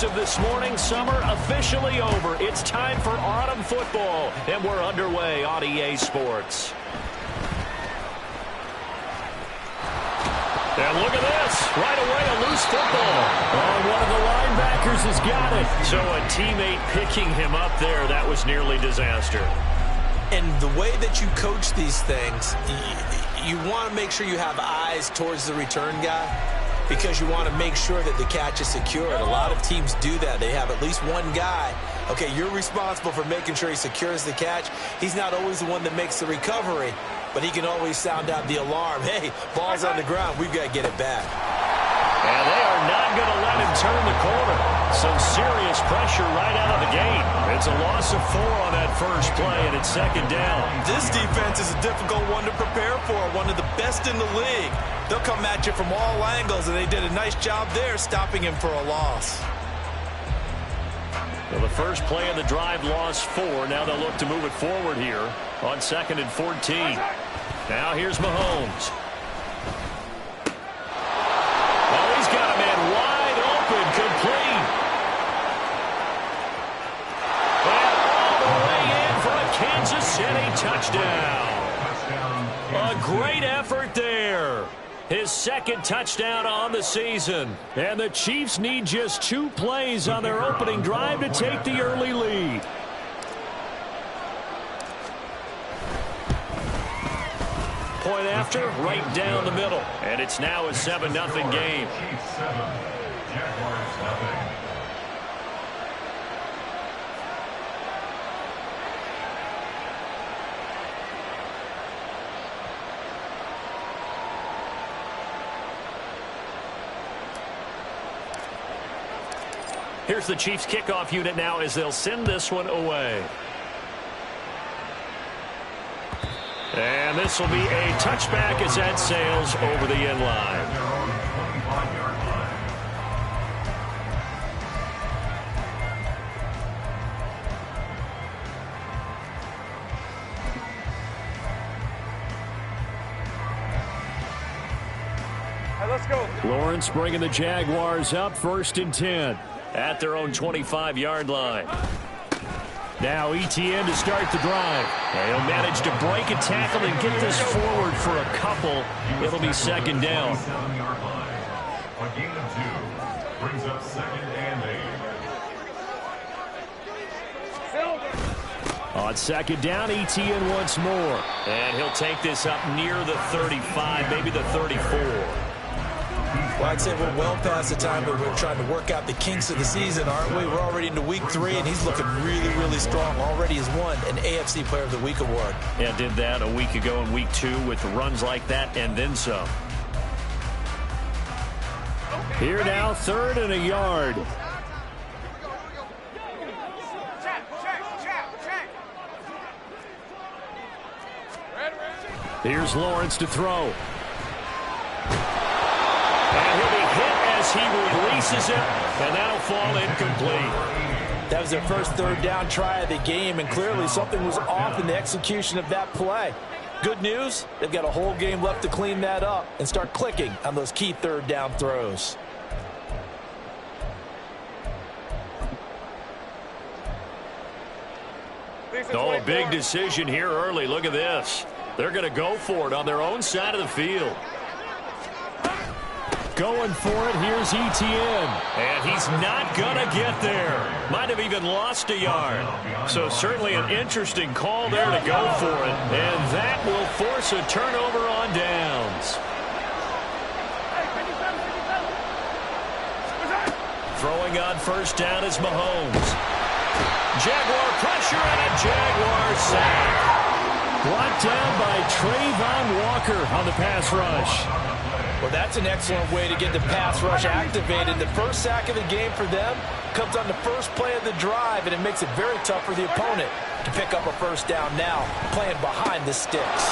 As of this morning, summer officially over. It's time for autumn football, and we're underway on EA Sports. And look at this. Right away, a loose football. Oh, one of the linebackers has got it. So a teammate picking him up there, that was nearly disaster. And the way that you coach these things, you want to make sure you have eyes towards the return guy because you want to make sure that the catch is secured. A lot of teams do that. They have at least one guy. Okay, you're responsible for making sure he secures the catch. He's not always the one that makes the recovery, but he can always sound out the alarm. Hey, ball's on the ground. We've got to get it back. And they are not going to let him turn the corner. Some serious pressure right out of the gate. It's a loss of 4 on that first play, and it's second down. This defense is a difficult one to prepare for, one of the best in the league. They'll come at you from all angles, and they did a nice job there stopping him for a loss. Well, the first play of the drive lost 4. Now they'll look to move it forward here on 2nd and 14. Now here's Mahomes. Oh, he's got a man wide open, complete. And all the way in for a Kansas City touchdown. A great effort there. His second touchdown on the season. And the Chiefs need just 2 plays on their opening drive to take the early lead. Point after, right down the middle. And it's now a 7-0 game. Chiefs 7, Jaguars 0. Here's the Chiefs kickoff unit now as they'll send this one away. And this will be a touchback as that sails over the end line. Let's go. Lawrence bringing the Jaguars up 1st and 10 at their own 25-yard line. Now ETN to start the drive. And he'll manage to break a tackle and get this forward for a couple. It'll be second down. A gain of 2 brings up 2nd and 8. On second down, ETN once more. And he'll take this up near the 35, maybe the 34. Well, I'd say we're well past the time where we're trying to work out the kinks of the season, aren't we? We're already into week 3, and he's looking really, really strong. Already has won an AFC Player of the Week award. Yeah, did that a week ago in week 2 with runs like that and then some. Here now, 3rd and a yard. Here's Lawrence to throw. And he'll be hit as he releases it, and that'll fall incomplete. That was their first 3rd down try of the game, and clearly something was off in the execution of that play. Good news, they've got a whole game left to clean that up and start clicking on those key 3rd down throws. Oh, a big decision here early. Look at this. They're going to go for it on their own side of the field. Going for it, here's ETN. And he's not going to get there. Might have even lost a yard. So certainly an interesting call there to go for it. And that will force a turnover on downs. Throwing on first down is Mahomes. Jaguar pressure and a Jaguar sack. Brought down by Trayvon Walker on the pass rush. Well, that's an excellent way to get the pass rush activated. The first sack of the game for them comes on the first play of the drive, and it makes it very tough for the opponent to pick up a first down now, playing behind the sticks.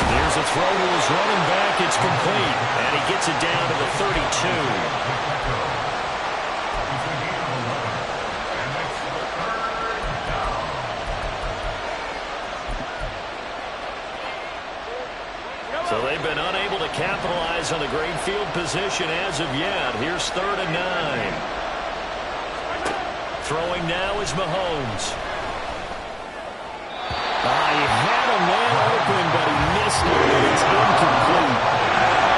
There's a throw to his running back. It's complete, and he gets it down to the 32. So they've been unable to capitalize on the great field position as of yet. Here's 3rd and 9. Throwing now is Mahomes. He had a man open, but he missed it, and it's incomplete.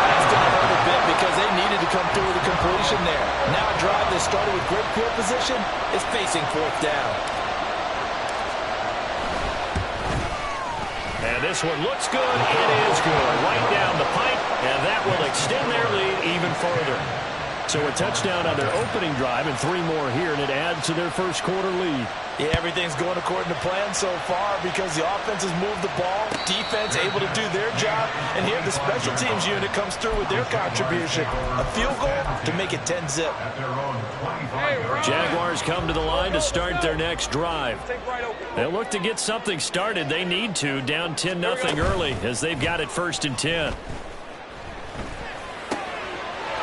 That's going to hurt a bit because they needed to come through with a completion there. Now a drive that started with great field position is facing fourth down. And this one looks good. It is good. Right down the pipe, and that will extend their lead even further. So a touchdown on their opening drive and 3 more here, and it adds to their first quarter lead. Yeah, everything's going according to plan so far because the offense has moved the ball, defense able to do their job, and here the special teams unit comes through with their contribution. A field goal to make it 10-zip. Jaguars come to the line to start their next drive. They'll look to get something started. They need to, down 10-0 early as they've got it 1st and 10.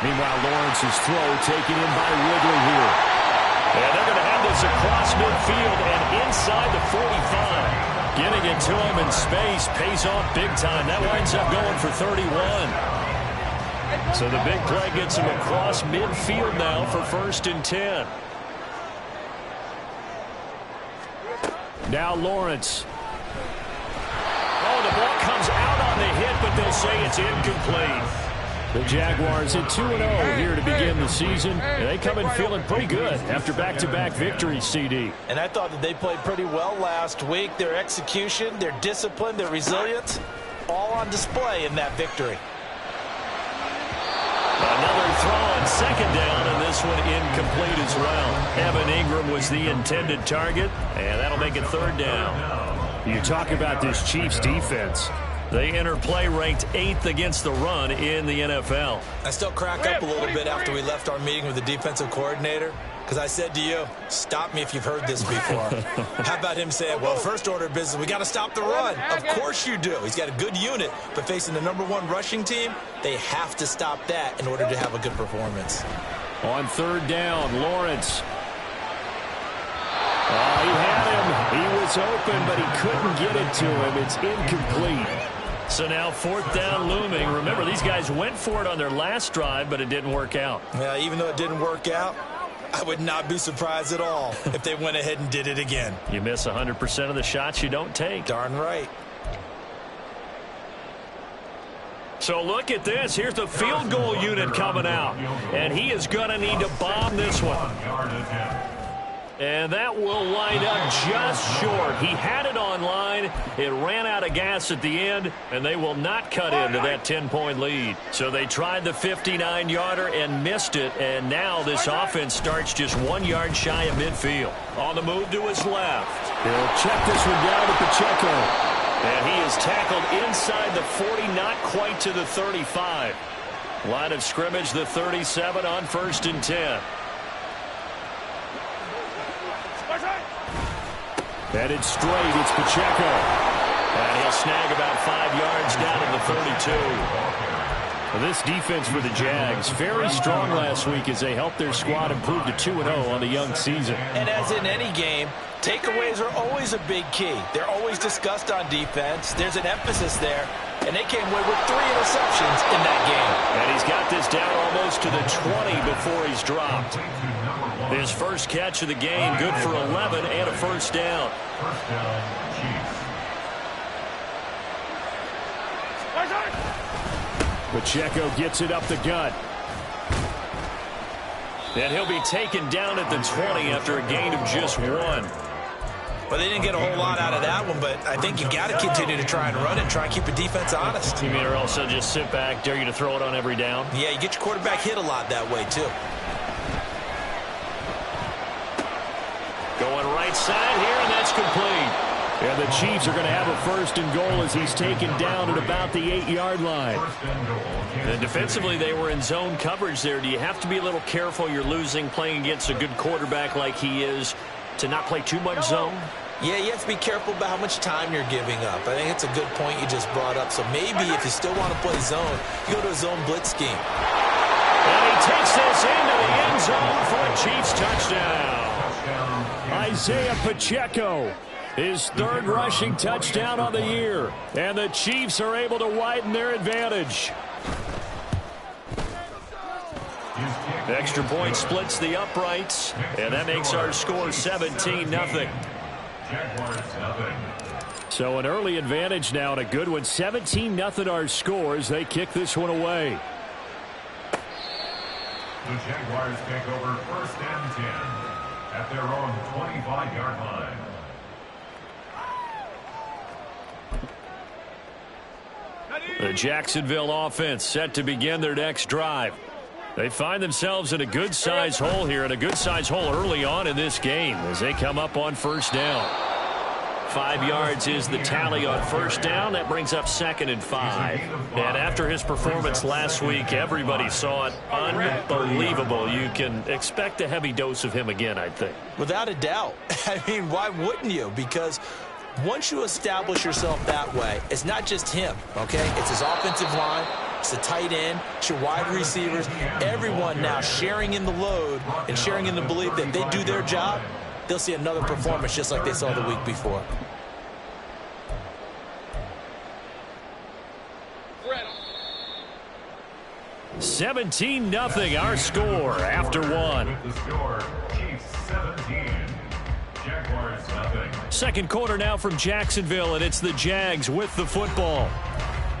Meanwhile, Lawrence's throw taken in by Ridley here. And they're going to have this across midfield and inside the 45. Getting it to him in space pays off big time. That winds up going for 31. So the big play gets him across midfield now for 1st and 10. Now Lawrence. Oh, the ball comes out on the hit, but they'll say it's incomplete. The Jaguars at 2-0 here to begin the season. And they come in feeling pretty good after back-to-back victories, CD. And I thought that they played pretty well last week. Their execution, their discipline, their resilience, all on display in that victory. Another throw on 2nd down, and this one incomplete as well. Evan Ingram was the intended target, and that'll make it 3rd down. You talk about this Chiefs defense. They enter play ranked 8th against the run in the NFL. I still crack up a little bit after we left our meeting with the defensive coordinator because I said to you, stop me if you've heard this before. How about him saying, well, first order of business, we got to stop the run. Of course you do. He's got a good unit, but facing the #1 rushing team, they have to stop that in order to have a good performance. On 3rd down, Lawrence. He had him. He was open, but he couldn't get it to him. It's incomplete. So now 4th down looming. Remember, these guys went for it on their last drive, but it didn't work out. Yeah, even though it didn't work out, I would not be surprised at all if they went ahead and did it again. You miss 100% of the shots you don't take. Darn right. So look at this. Here's the field goal unit coming out. And he is going to need to bomb this one. And that will wind up just short. He had it on line. It ran out of gas at the end, and they will not cut into that 10-point lead. So they tried the 59-yarder and missed it, and now this offense starts just 1 yard shy of midfield. On the move to his left. He'll check this one down to Pacheco. And he is tackled inside the 40, not quite to the 35. Line of scrimmage, the 37 on 1st and 10. Headed straight, it's Pacheco. And he'll snag about 5 yards down at the 32. Well, this defense for the Jags, very strong last week as they helped their squad improve to 2-0 on the young season. And as in any game, takeaways are always a big key. They're always discussed on defense. There's an emphasis there. And they came away with 3 interceptions in that game. And he's got this down almost to the 20 before he's dropped. His first catch of the game, good for 11 and a 1st down. First down, Chiefs. Pacheco gets it up the gut. And he'll be taken down at the 20 after a gain of just 1. Well, they didn't get a whole lot out of that one, but I think you got to continue to try and run and try and keep the defense honest. You mean or also just sit back, dare you to throw it on every down? Yeah, you get your quarterback hit a lot that way, too. Going right side here, and that's complete. And the Chiefs are going to have a 1st and goal as he's taken down at about the 8-yard line. And defensively, they were in zone coverage there. Do you have to be a little careful? You're losing playing against a good quarterback like he is to not play too much zone? Yeah, you have to be careful about how much time you're giving up. I think it's a good point you just brought up. So maybe if you still want to play zone, you go to a zone blitz scheme. And he takes this into the end zone for a Chiefs touchdown. Isaiah Pacheco, his 3rd rushing touchdown on the year. And the Chiefs are able to widen their advantage. His kick Extra point splits the uprights, and that makes our score 17-0. Jaguars nothing. So an early advantage now and a good one. 17-0 our score as they kick this one away. The Jaguars take over 1st and 10 at their own 25-yard line. The Jacksonville offense set to begin their next drive. They find themselves in a good-sized hole here, and a good-sized hole early on in this game as they come up on 1st down. 5 yards is the tally on 1st down. That brings up 2nd and 5. And after his performance last week, everybody saw it. Unbelievable. You can expect a heavy dose of him again, I think. Without a doubt. I mean, why wouldn't you? Because once you establish yourself that way, it's not just him, okay? It's his offensive line, it's the tight end, it's your wide receivers, everyone now sharing in the load and sharing in the belief that they do their job, they'll see another performance just like they saw the week before. Red. 17-0 our score after one. With the score, Chiefs 17, Jaguars nothing. Second quarter now from Jacksonville, and it's the Jags with the football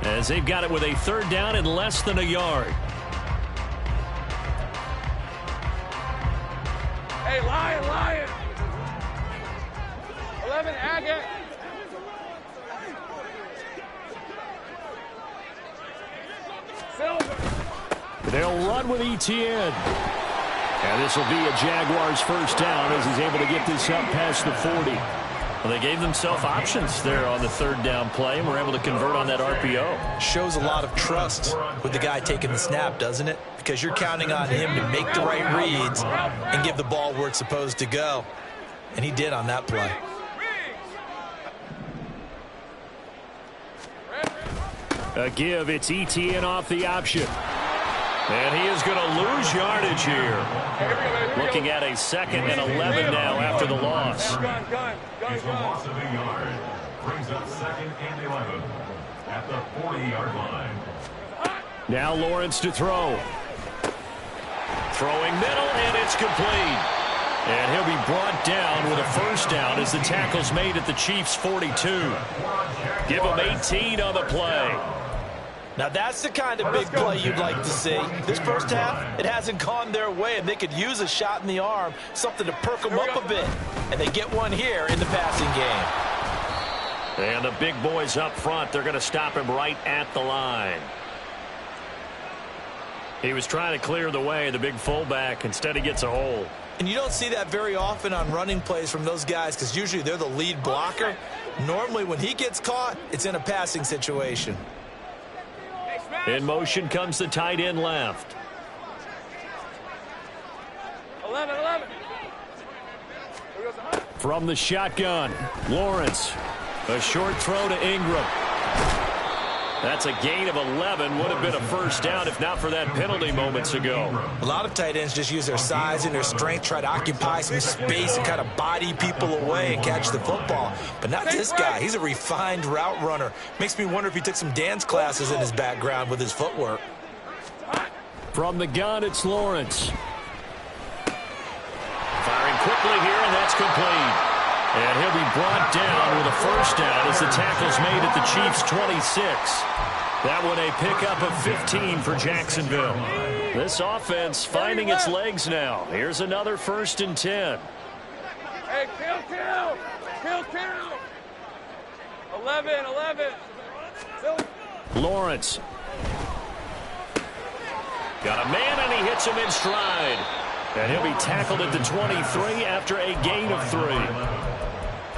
as they've got it with a 3rd down and less than a yard. Hey, Lion. 11, Agate. Silver. They'll run with ETN. And this will be a Jaguars 1st down as he's able to get this up past the 40. Well, they gave themselves options there on the 3rd down play and were able to convert on that RPO. Shows a lot of trust with the guy taking the snap, doesn't it? Because you're counting on him to make the right reads and give the ball where it's supposed to go. And he did on that play. A give, it's ETN off the option. And he is going to lose yardage here. Looking at a 2nd and 11 now after the loss. It's a loss of a yard. Brings up 2nd and 11 at the 40-yard line. Now Lawrence to throw. Throwing middle, and it's complete. And he'll be brought down with a 1st down as the tackle's made at the Chiefs' 42. Give him 18 on the play. Now that's the kind of big play you'd like to see. This 1st half, it hasn't gone their way, and they could use a shot in the arm, something to perk them up a bit. And they get one here in the passing game. And the big boys up front, they're going to stop him right at the line. He was trying to clear the way, the big fullback. Instead, he gets a hole. And you don't see that very often on running plays from those guys because usually they're the lead blocker. Normally, when he gets caught, it's in a passing situation. In motion comes the tight end left. 11. From the shotgun, Lawrence. A short throw to Ingram. That's a gain of 11. Would have been a 1st down if not for that penalty moments ago. A lot of tight ends just use their size and their strength, try to occupy some space and kind of body people away and catch the football. But not this guy. He's a refined route runner. Makes me wonder if he took some dance classes in his background with his footwork. From the gun, it's Lawrence. Firing quickly here, and that's complete. And he'll be brought down with a 1st down as the tackle's made at the Chiefs' 26. That one a pickup of 15 for Jacksonville. This offense finding its legs now. Here's another 1st and 10. Hey, kill. 11. Silver. Lawrence. Got a man, and he hits him in stride. And he'll be tackled at the 23 after a gain of 3.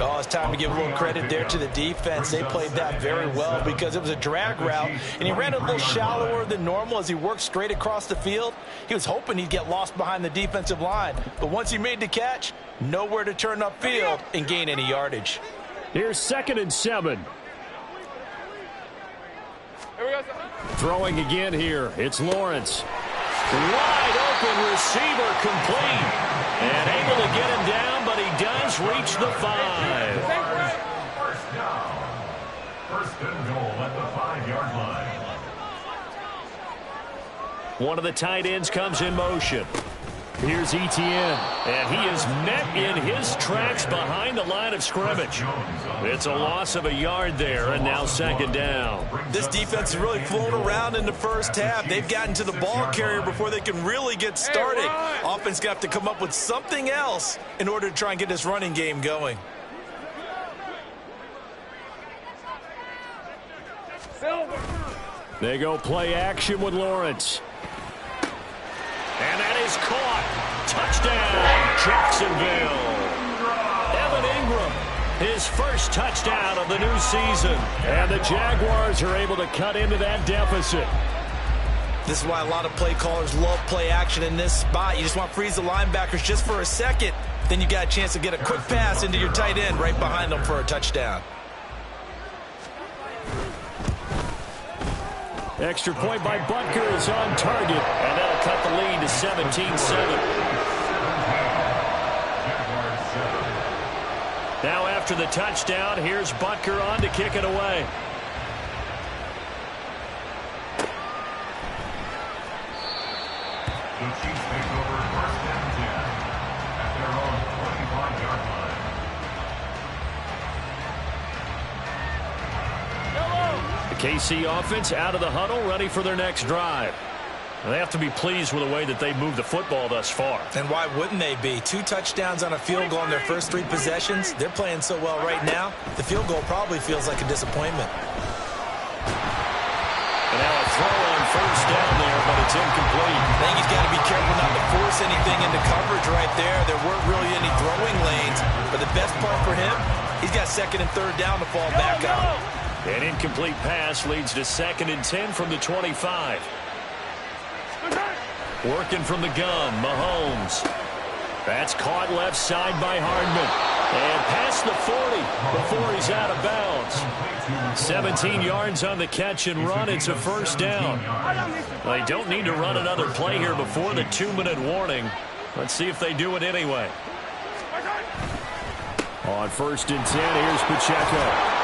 Oh, it's time to give a little credit there to the defense. They played that very well because it was a drag route, and he ran a little shallower than normal as he worked straight across the field. He was hoping he'd get lost behind the defensive line, but once he made the catch, nowhere to turn upfield and gain any yardage. Here's 2nd and 7. Throwing again here. It's Lawrence. Wide open receiver complete. And able to get him down, but he does reach the 5. 1st down. 1st and goal at the 5-yard line. One of the tight ends comes in motion. Here's Etienne, and he is met in his tracks behind the line of scrimmage. It's a loss of a yard there, and now second down. This defense is really flown around in the first half. They've gotten to the ball carrier before they can really get started. Offense got to come up with something else in order to try and get this running game going. They go play action with Lawrence. And that is caught. Touchdown, Jacksonville. Evan Ingram, his first touchdown of the new season. And the Jaguars are able to cut into that deficit. This is why a lot of play callers love play action in this spot. You just want to freeze the linebackers just for a second. Then you got a chance to get a quick pass into your tight end right behind them for a touchdown. Extra point by Butker is on target, and that'll cut the lead to 17-7. Now after the touchdown, here's Butker on to kick it away. The Chiefs take over first and 10 at their own 25-yard line. The KC offense out of the huddle, ready for their next drive. They have to be pleased with the way that they moved the football thus far. And why wouldn't they be? 2 touchdowns on a field goal in their first 3 possessions. They're playing so well right now, the field goal probably feels like a disappointment. And now a throw on first down there, but it's incomplete. I think he's got to be careful not to force anything into coverage right there. There weren't really any throwing lanes, but the best part for him, he's got second and third down to fall back on. An incomplete pass leads to second and 10 from the 25. Working from the gun, Mahomes. That's caught left side by Hardman. And past the 40 before he's out of bounds. 17 yards on the catch and run. It's a first down. They don't need to run another play here before the 2-minute warning. Let's see if they do it anyway. On first and 10, here's Pacheco.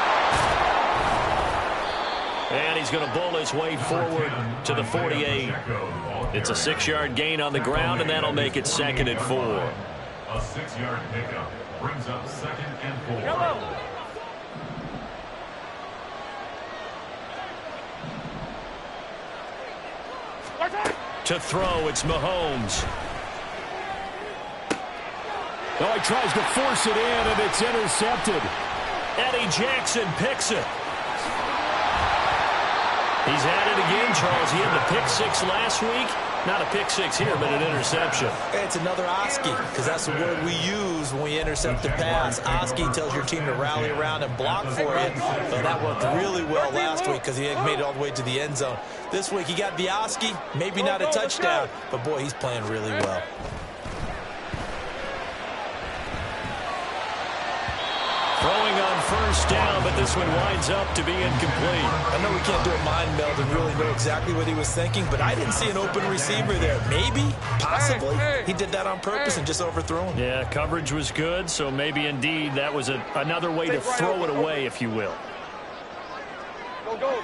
And he's going to bowl his way forward to the 48. It's a 6-yard gain on the ground, and that'll make it second and 4. A 6-yard pickup brings up second and 4. To throw, it's Mahomes. Oh, he tries to force it in, and it's intercepted. Eddie Jackson picks it. He's at it again, Charles. He had the pick 6 last week. Not a pick 6 here, but an interception. It's another Oski, because that's the word we use when we intercept the pass. Oski tells your team to rally around and block for you. So that worked really well last week because he made it all the way to the end zone. This week he got the Oski, maybe not a touchdown, but boy, he's playing really well. Throwing on first down, but this one winds up to be incomplete. I know we can't do a mind meld and really know exactly what he was thinking, but I didn't see an open receiver there. Maybe, possibly, he did that on purpose and just overthrew him. Yeah, coverage was good, so maybe indeed that was another way to throw it away, if you will. Go.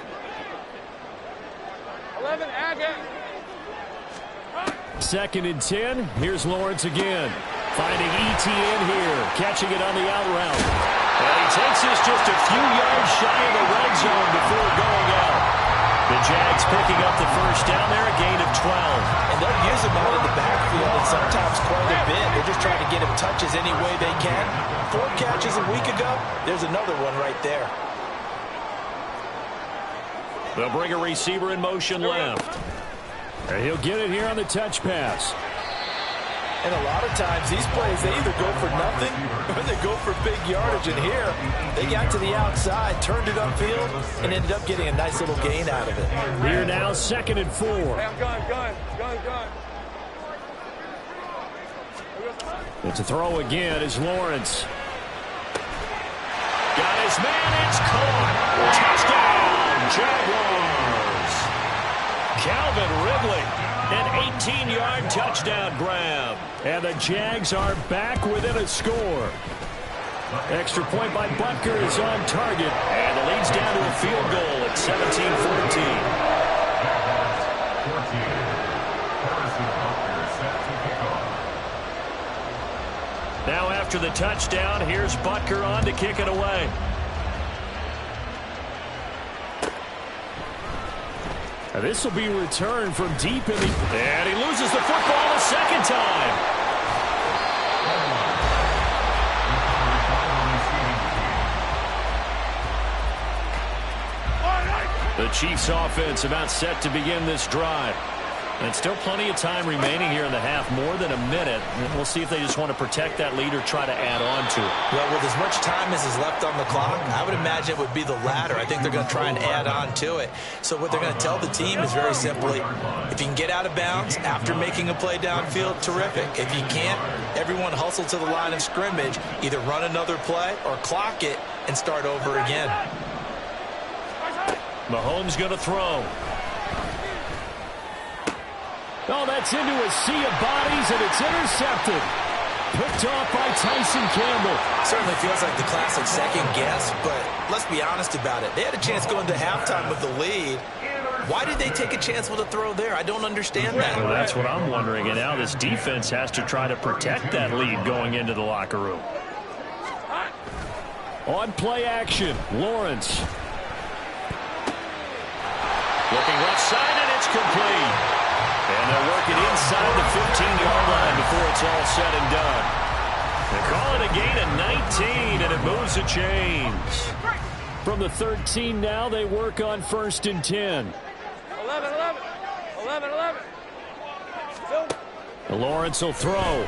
11, Agate. Second and 10. Here's Lawrence again. Finding Etienne here. Catching it on the out route. And he takes this just a few yards shy of the red zone before going out. The Jags picking up the first down there, a gain of 12. And they'll use him out in the backfield and sometimes quite a bit. They're just trying to get him touches any way they can. 4 catches a week ago. There's another one right there. They'll bring a receiver in motion left. And he'll get it here on the touch pass. And a lot of times these plays, they either go for nothing or they go for big yardage. And here, they got to the outside, turned it upfield, and ended up getting a nice little gain out of it. Here now, second and 4. Hey, I'm gun. It's a throw again as Lawrence. Got his man, it's caught. Touchdown, Jaguars. Calvin Ridley, an 18-yard touchdown grab. And the Jags are back within a score. Extra point by Butker is on target. And it leads down to a field goal at 17-14. after the touchdown, here's Butker on to kick it away. This will be returned from deep in the... And he loses the football a second time. The Chiefs offense about set to begin this drive. And still plenty of time remaining here in the half, more than a minute. And we'll see if they just want to protect that lead or try to add on to it. Well, with as much time as is left on the clock, I would imagine it would be the latter. I think they're going to try and add on to it. So what they're going to tell the team is very simply, if you can get out of bounds after making a play downfield, terrific. If you can't, everyone hustle to the line of scrimmage, either run another play or clock it and start over again. Mahomes going to throw. Oh, that's into a sea of bodies, and it's intercepted. Picked off by Tyson Campbell. Certainly feels like the classic second guess, but let's be honest about it. They had a chance going to halftime with the lead. Why did they take a chance with a throw there? I don't understand that. Well, that's what I'm wondering. And now this defense has to try to protect that lead going into the locker room. On play action, Lawrence. Looking left side, and it's complete. And they'll work it inside the 15-yard line before it's all said and done. They call it a gain of 19, and it moves the chains. From the 13 now, they work on 1st and 10. 11. 11. Lawrence will throw. And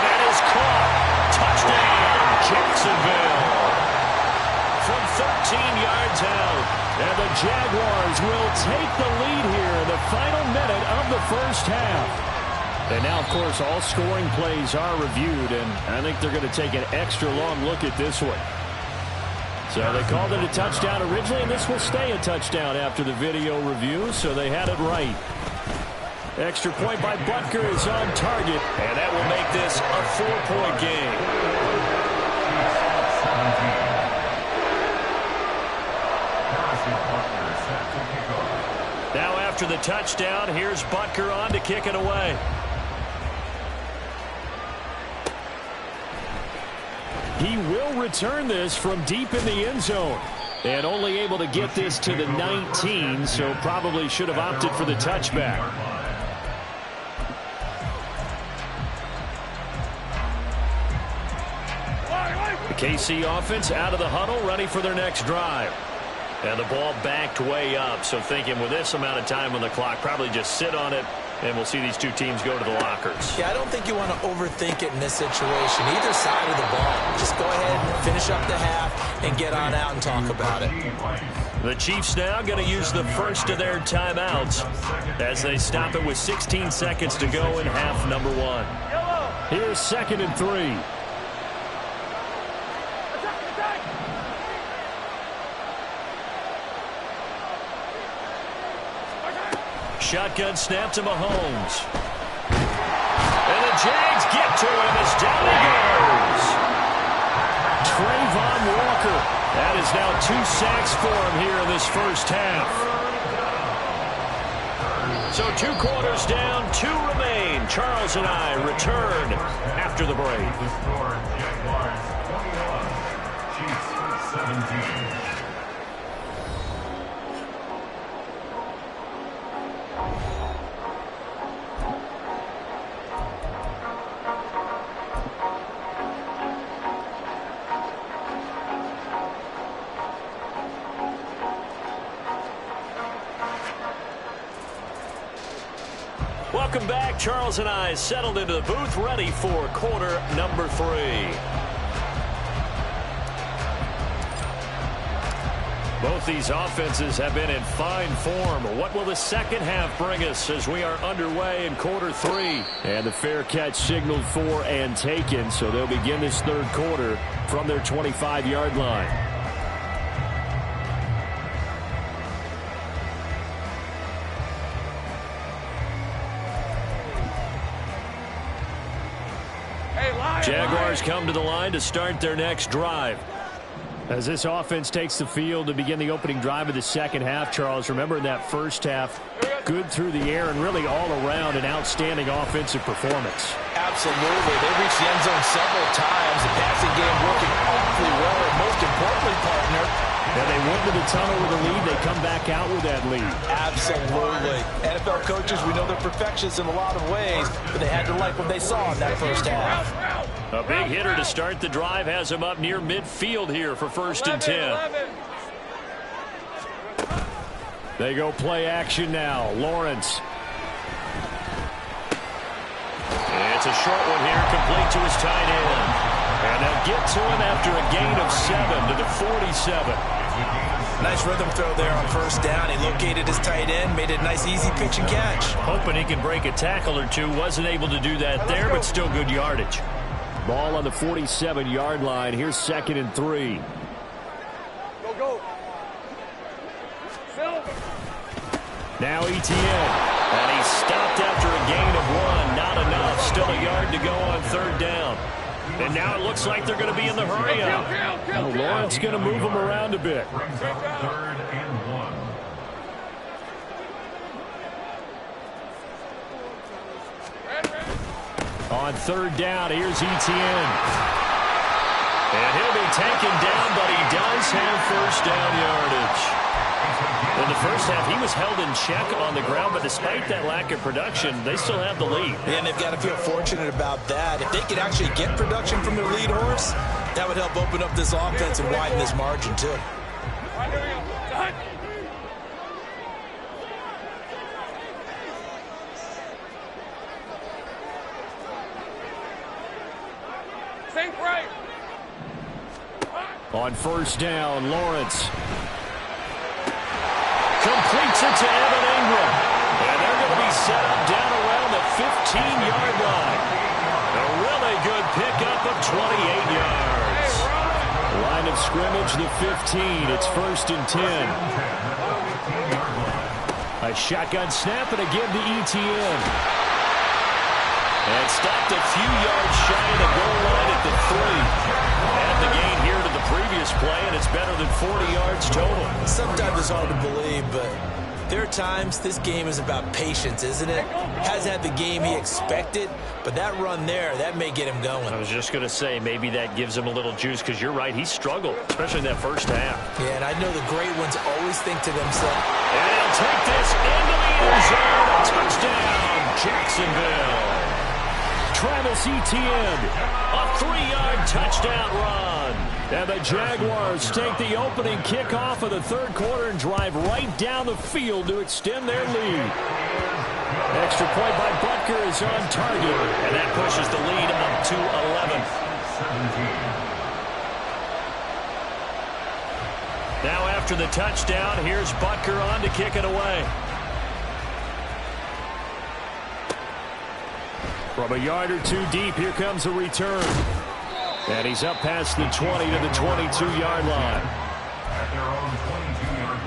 that is caught. Touchdown, Jacksonville. From 13 yards out. And the Jaguars will take the lead here in the final minute of the first half. And now, of course, all scoring plays are reviewed, and I think they're going to take an extra long look at this one. So they called it a touchdown originally, and this will stay a touchdown after the video review, so they had it right. Extra point by Butker is on target, and that will make this a 4-point game. Now after the touchdown, here's Butker on to kick it away. He will return this from deep in the end zone. And only able to get this to the 19, so probably should have opted for the touchback. The KC offense out of the huddle, ready for their next drive. And the ball backed way up, so thinking with this amount of time on the clock, probably just sit on it, and we'll see these two teams go to the lockers. Yeah, I don't think you want to overthink it in this situation, either side of the ball. Just go ahead and finish up the half and get on out and talk about it. The Chiefs now going to use the first of their timeouts as they stop it with 16 seconds to go in half number 1. Here's 2nd and 3. Shotgun snap to Mahomes. And the Jags get to him as down he goes. Trayvon Walker. That is now 2 sacks for him here in this first half. So 2 quarters down, 2 remain. Charles and I return after the break. The score, Jaguars 21, Chiefs 17. Welcome back. Charles and I settled into the booth, ready for quarter number 3. Both these offenses have been in fine form. What will the second half bring us as we are underway in quarter 3? And the fair catch signaled for and taken, so they'll begin this third quarter from their 25-yard line. Jaguars come to the line to start their next drive. As this offense takes the field to begin the opening drive of the second half, Charles, remember in that first half, good through the air and really all around an outstanding offensive performance. Absolutely. They reached the end zone several times. The passing game working awfully well. And most importantly, partner, and they went to the tunnel with a lead. They come back out with that lead. Absolutely. NFL coaches, we know they're perfectionists in a lot of ways, but they had to like what they saw in that first half. A big hitter to start the drive has him up near midfield here for 1st and 10. They go play action now. Lawrence. It's a short one here, complete to his tight end. And they'll get to him after a gain of 7 to the 47. Nice rhythm throw there on 1st down. He located his tight end, made it a nice easy pitch and catch. Hoping he can break a tackle or two. Wasn't able to do that there, but still good yardage. Ball on the 47-yard line. Here's 2nd and 3. Go. Now Etienne. And he's stopped after a gain of 1. Not enough. Still a yard to go on 3rd down. And now it looks like they're going to be in the hurry-up. Now Lawrence going to move them around a bit. Brings up 3rd and 1. On 3rd down, here's Etienne. And he'll be taken down, but he does have 1st down yardage. In the first half, he was held in check on the ground, but despite that lack of production, they still have the lead. And they've got to feel fortunate about that. If they could actually get production from their lead horse, that would help open up this offense and widen this margin, too. On 1st down, Lawrence completes it to Evan Ingram. And they're going to be set up down around the 15-yard line. A really good pickup of 28 yards. Line of scrimmage, the 15. It's 1st and 10. A shotgun snap and a give to Etienne. And stopped a few yards shy of the goal line at the 3. And the gain here to the previous play, and it's better than 40 yards total. Sometimes it's hard to believe, but there are times this game is about patience, isn't it? Hasn't had the game he expected, but that run there, that may get him going. I was just going to say, maybe that gives him a little juice, because you're right, he struggled, especially in that first half. Yeah, and I know the great ones always think to themselves, and he'll take this into the end zone. A touchdown, Jacksonville. Travis Etienne, a 3-yard touchdown run. And the Jaguars take the opening kickoff of the 3rd quarter and drive right down the field to extend their lead. Extra point by Butker is on target, and that pushes the lead up to 11. Now after the touchdown, here's Butker on to kick it away. From a yard or two deep, here comes a return. And he's up past the 20 to the 22-yard line. At their own 22-yard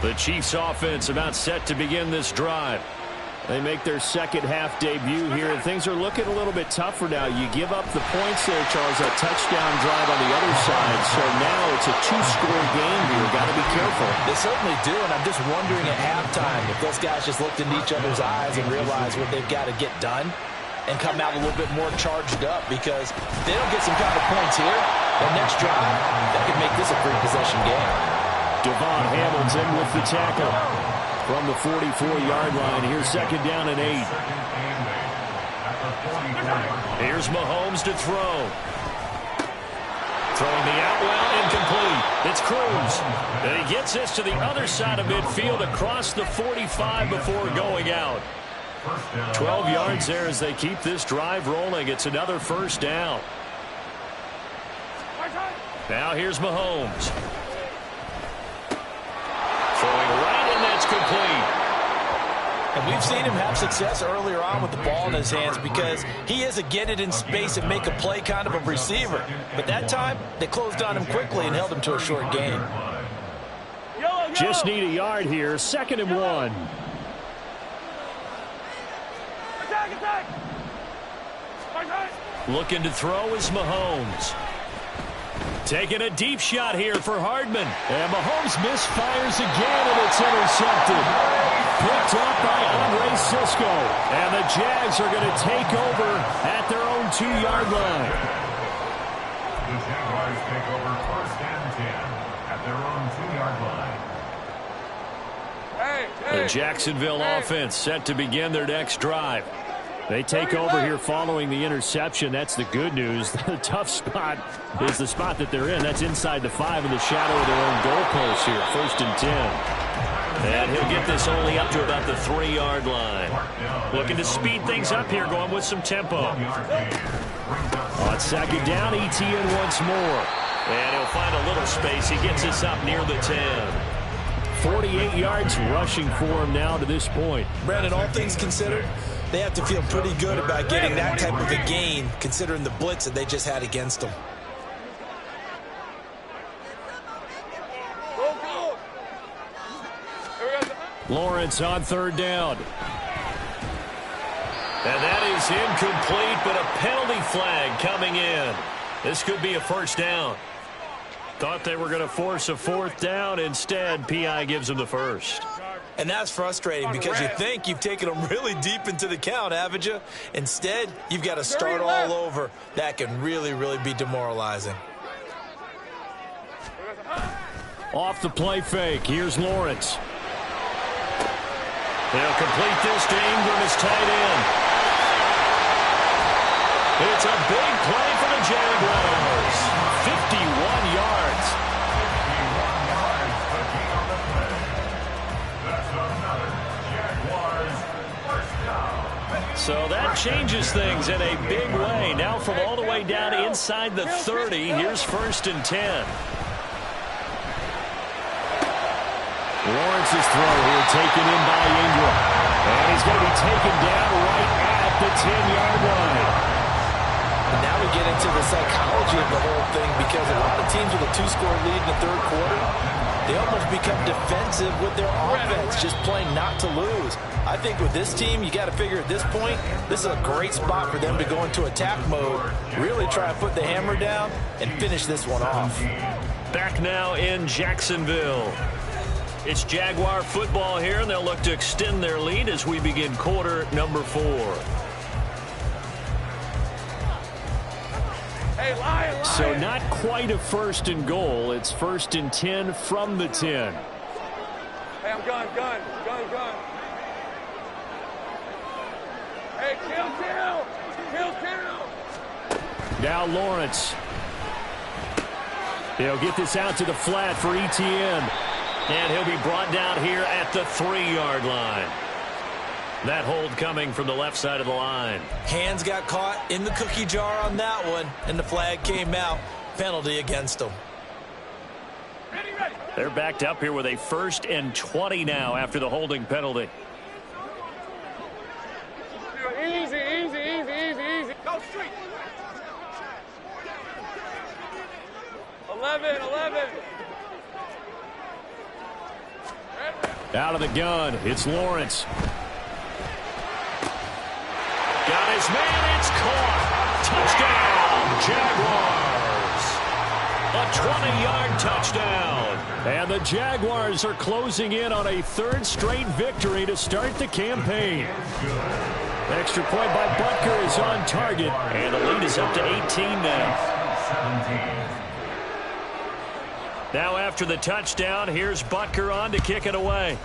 line. The Chiefs offense about set to begin this drive. They make their second half debut here, and things are looking a little bit tougher now. You give up the points there, Charles, that touchdown drive on the other side. So now it's a 2-score game here. Got to be careful. They certainly do, and I'm just wondering at halftime if those guys just looked into each other's eyes and realized what they've got to get done and come out a little bit more charged up, because if they don't get some kind of points here, the next drive, that could make this a 3-possession game. Devon Hamilton with the tackle. From the 44-yard line, here's 2nd down and 8. Here's Mahomes to throw. Throwing the out well, incomplete. It's Cruz. And he gets this to the other side of midfield across the 45 before going out. 12 yards there as they keep this drive rolling. It's another 1st down. Now here's Mahomes. Throwing right, and that's complete. And we've seen him have success earlier on with the ball in his hands, because he is a get it in space and make a play kind of a receiver. But that time, they closed on him quickly and held him to a short gain. Just need a yard here. 2nd and 1. Looking to throw is Mahomes. Taking a deep shot here for Hardman. And Mahomes misfires again, and it's intercepted. Picked up by Andre Sisco. And the Jags are going to take over at their own 2-yard line. The Jaguars take over 1st and 10 at their own 2-yard line. The Jacksonville offense set to begin their next drive. They take over here following the interception. That's the good news. The tough spot is the spot that they're in. That's inside the 5 in the shadow of their own goalpost here. 1st and 10. And he'll get this only up to about the 3-yard line. Looking to speed things up here, going with some tempo. On 2nd down, ETN once more. And he'll find a little space. He gets us up near the 10. 48 yards rushing for him now to this point. Brandon, all things considered, they have to feel pretty good about getting that type of a gain, considering the blitz that they just had against them. Lawrence on 3rd down. And that is incomplete, but a penalty flag coming in. This could be a 1st down. Thought they were going to force a 4th down. Instead, P.I. gives them the 1st. And that's frustrating because you think you've taken them really deep into the count, haven't you? Instead, you've got to start all over. That can really, really be demoralizing. Off the play fake. Here's Lawrence. They'll complete this to Ingram as tight end. It's a big play for the Jaguars. 51 yards. So that changes things in a big way. Now from all the way down inside the 30, here's 1st and 10. Lawrence's throw here taken in by Ingram. And he's going to be taken down right at the 10-yard line. And now we get into the psychology of the whole thing, because a lot of teams with a 2-score lead in the 3rd quarter, they almost become defensive with their offense, just playing not to lose. I think with this team, you got to figure at this point, this is a great spot for them to go into attack mode, really try to put the hammer down and finish this one off. Back now in Jacksonville. It's Jaguar football here, and they'll look to extend their lead as we begin quarter number 4. So not quite a 1st and goal. It's 1st and 10 from the 10. Hey, I'm gun. Hey, kill. Now Lawrence. He'll get this out to the flat for ETN. And he'll be brought down here at the 3-yard line. That hold coming from the left side of the line. Hands got caught in the cookie jar on that one, and the flag came out. Penalty against them. They're backed up here with a 1st and 20 now after the holding penalty. Easy. Go straight. 11. Out of the gun, it's Lawrence. Got his man, it's caught. Touchdown, Jaguars. A 20-yard touchdown. And the Jaguars are closing in on a 3rd straight victory to start the campaign. Extra point by Butker is on target, and the lead is up to 18 now. Now after the touchdown, here's Butker on to kick it away.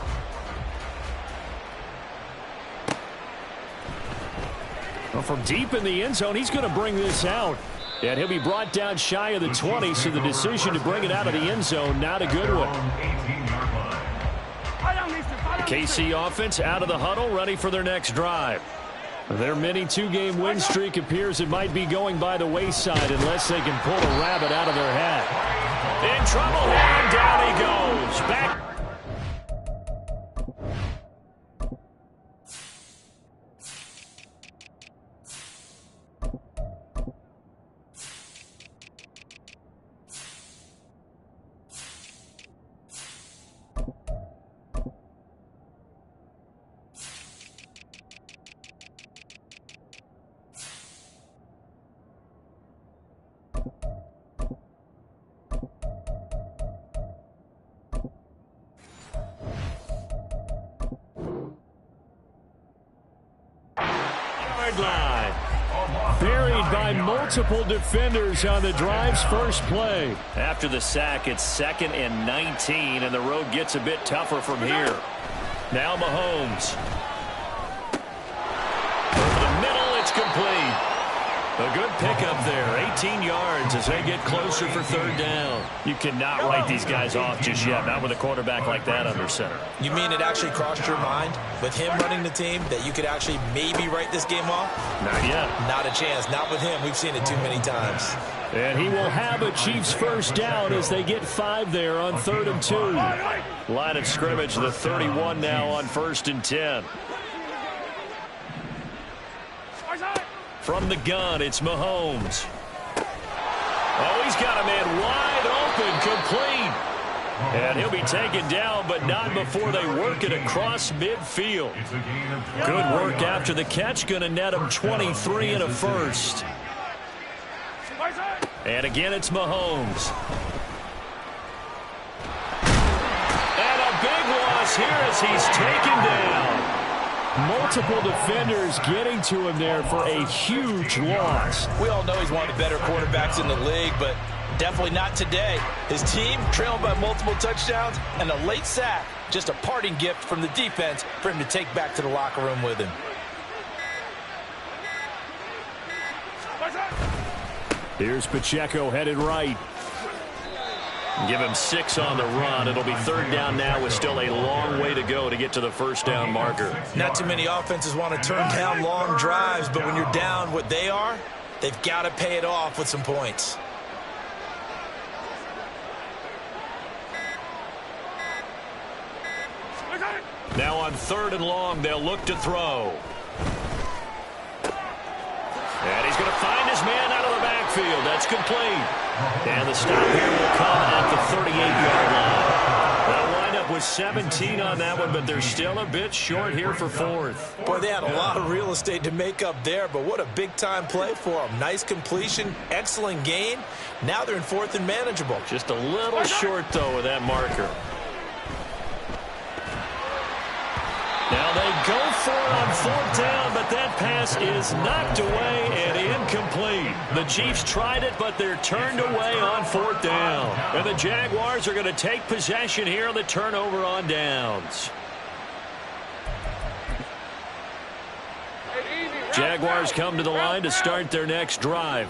Well, from deep in the end zone, he's going to bring this out. And he'll be brought down shy of the 20, so the decision to bring it out of the end zone, not a good one. The KC offense out of the huddle, ready for their next drive. Their mini 2-game win streak appears it might be going by the wayside unless they can pull a rabbit out of their hat. In trouble here, and down he goes. Back. 20-yard line. Buried by multiple defenders on the drive's first play. After the sack, it's 2nd and 19, and the road gets a bit tougher from here. Now Mahomes. Over the middle, it's complete. A good pickup there, 18 yards as they get closer for 3rd down. You cannot write these guys off just yet, not with a quarterback like that under center. You mean it actually crossed your mind with him running the team that you could actually maybe write this game off? Not yet. Not a chance. Not with him. We've seen it too many times. And he will have a Chiefs first down as they get 5 there on 3rd and 2. Line of scrimmage, the 31 now on 1st and 10. From the gun, it's Mahomes. Oh, he's got a man wide open, complete. And he'll be taken down, but not before they work it across midfield. Good work after the catch, going to net him 23 and a first. And again, it's Mahomes. And a big loss here as he's taken down. Multiple defenders getting to him there for a huge loss. We all know he's one of the better quarterbacks in the league, but definitely not today. His team trailed by multiple touchdowns and a late sack. Just a parting gift from the defense for him to take back to the locker room with him. Here's Pacheco headed right. Give him 6 on the run. It'll be 3rd down now with still a long way to go to get to the first down marker. Not too many offenses want to turn down long drives, but when you're down what they are, they've got to pay it off with some points. Now on 3rd and long, they'll look to throw. And he's going to find his man out of the backfield. That's complete. And the stop here will come at the 38-yard line. They'll wind up with 17 on that one, but they're still a bit short here for 4th. Boy, they had a lot of real estate to make up there, but what a big-time play for them. Nice completion, excellent gain. Now they're in 4th and manageable. Just a little short, though, with that marker. Now they go for it on 4th down, but that pass is knocked away and incomplete. The Chiefs tried it, but they're turned away on 4th down. And the Jaguars are going to take possession here on the turnover on downs. Jaguars come to the line to start their next drive.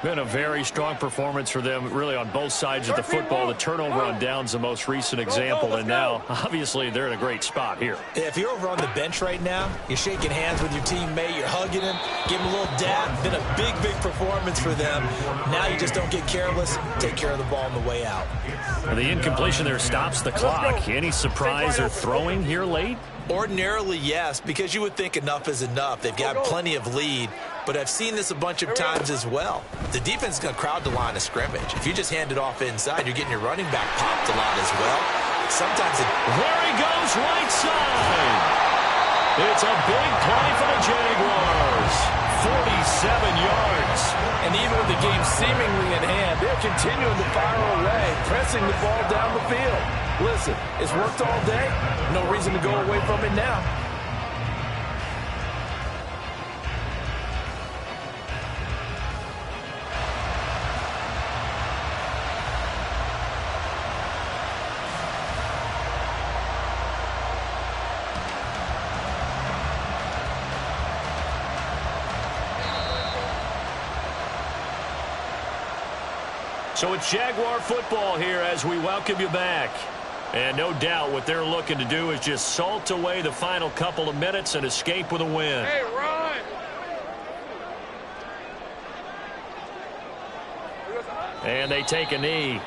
Been a very strong performance for them, really, on both sides of the football. The turnover on downs, the most recent example, and now, obviously, they're in a great spot here. If you're over on the bench right now, you're shaking hands with your teammate, you're hugging him, give him a little dab. Been a big, big performance for them. Now you just don't get careless. Take care of the ball on the way out. And the incompletion there stops the clock. Any surprise they're throwing here late? Ordinarily, yes, because you would think enough is enough. They've got plenty of lead, but I've seen this a bunch of times as well. The defense is going to crowd the line of scrimmage. If you just hand it off inside, you're getting your running back popped a lot as well. Sometimes there he goes, right side. It's a big play for the Jaguars. 47 yards. And even with the game seemingly in hand, they're continuing to fire away, pressing the ball down the field. Listen, it's worked all day. No reason to go away from it now. So it's Jaguar football here as we welcome you back. And no doubt what they're looking to do is just salt away the final couple of minutes and escape with a win. Hey, run! And they take a knee.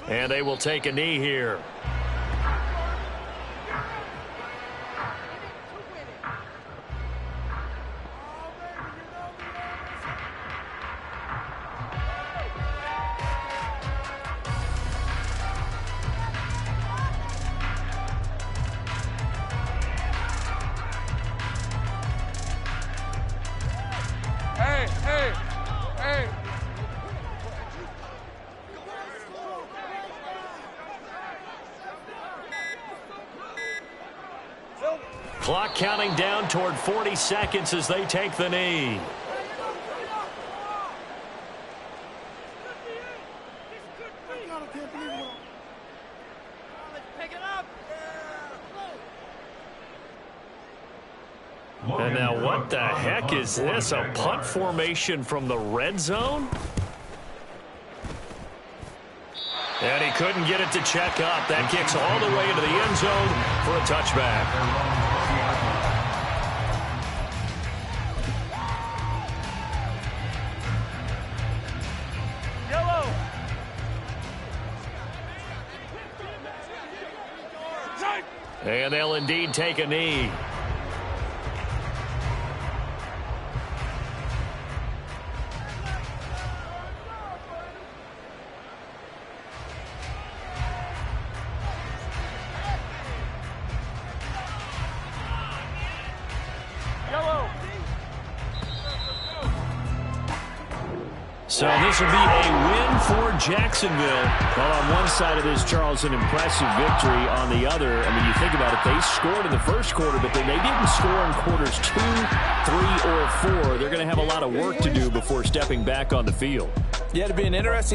And they will take a knee here. Clock counting down toward 40 seconds as they take the knee. And now what the heck is this? A punt formation from the red zone? And he couldn't get it to check up. That kicks all the way into the end zone for a touchback. Yellow. And they'll indeed take a knee. So this will be a win for Jacksonville. Well, on one side of this, Charles, an impressive victory. On the other, I mean, you think about it, they scored in the first quarter, but then they didn't score in quarters 2, 3, or 4. They're going to have a lot of work to do before stepping back on the field. Yeah, it'd be an interesting